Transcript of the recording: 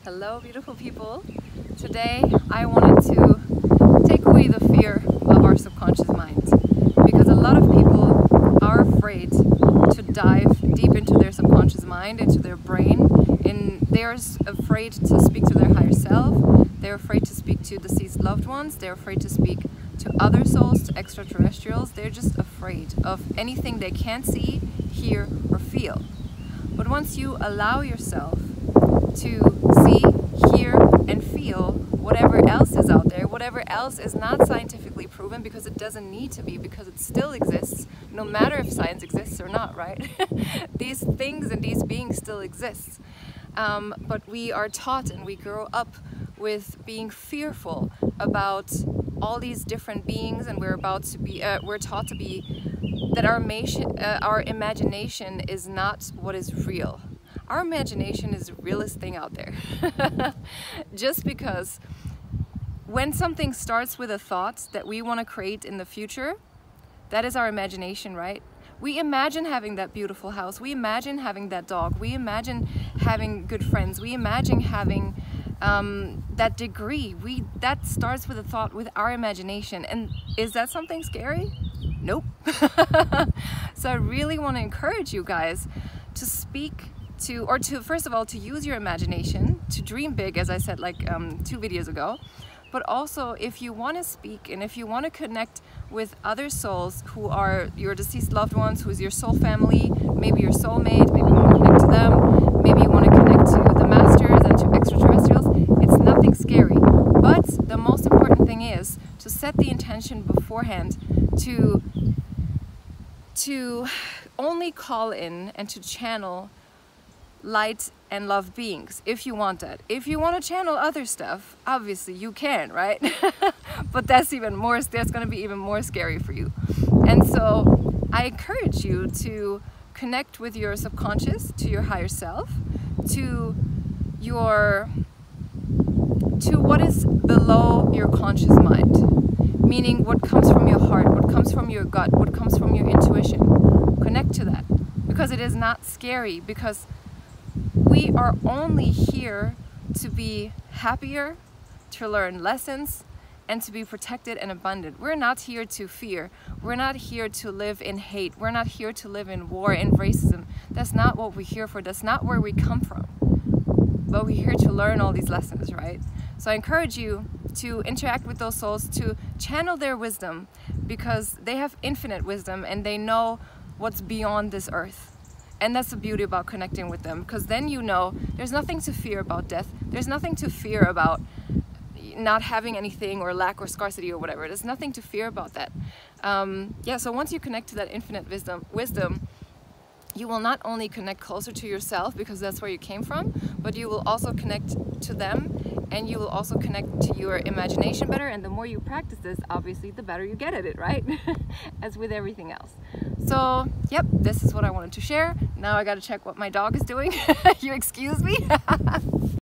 Hello beautiful people. Today I wanted to take away the fear of our subconscious mind, because a lot of people are afraid to dive deep into their subconscious mind, into their brain, and they're afraid to speak to their higher self, they're afraid to speak to deceased loved ones, they're afraid to speak to other souls, to extraterrestrials. They're just afraid of anything they can't see, hear or feel. But once you allow yourself to see, hear and feel whatever else is out there, whatever else is not scientifically proven, because it doesn't need to be, because it still exists, no matter if science exists or not, right? These things and these beings still exist. But we are taught and we grow up with being fearful about all these different beings, and we're taught to be that our imagination is not what is real. Our imagination is the realest thing out there. Just because when something starts with a thought that we want to create in the future, that is our imagination, right? We imagine having that beautiful house, we imagine having that dog, we imagine having good friends, we imagine having that degree. That starts with a thought, with our imagination. And is that something scary? Nope. So I really want to encourage you guys to speak to, first of all, to use your imagination, to dream big, as I said like 2 videos ago. But also, if you want to speak and if you want to connect with other souls who are your deceased loved ones, who's your soul family, maybe your soulmate, maybe you want to connect to them, maybe you want to connect to the masters and to extraterrestrials, it's nothing scary. But the most important thing is to set the intention beforehand to only call in and to channel light and love beings, if you want that. If you want to channel other stuff, obviously you can, right? But that's going to be even more scary for you. And so I encourage you to connect with your subconscious, to your higher self, to what is below your conscious mind, meaning what comes from your heart, what comes from your gut, what comes from your intuition. Connect to that, because it is not scary, because we are only here to be happier, to learn lessons, and to be protected and abundant. We're not here to fear. We're not here to live in hate. We're not here to live in war and racism. That's not what we're here for. That's not where we come from. But we're here to learn all these lessons, right? So I encourage you to interact with those souls, to channel their wisdom, because they have infinite wisdom and they know what's beyond this earth. And that's the beauty about connecting with them, because then you know there's nothing to fear about death. There's nothing to fear about not having anything, or lack, or scarcity, or whatever. There's nothing to fear about that. Yeah, so once you connect to that infinite wisdom, you will not only connect closer to yourself, because that's where you came from, but you will also connect to them, and you will also connect to your imagination better. And the more you practice this, obviously, the better you get at it, right? As with everything else. So, yep, this is what I wanted to share. Now I gotta check what my dog is doing. You excuse me?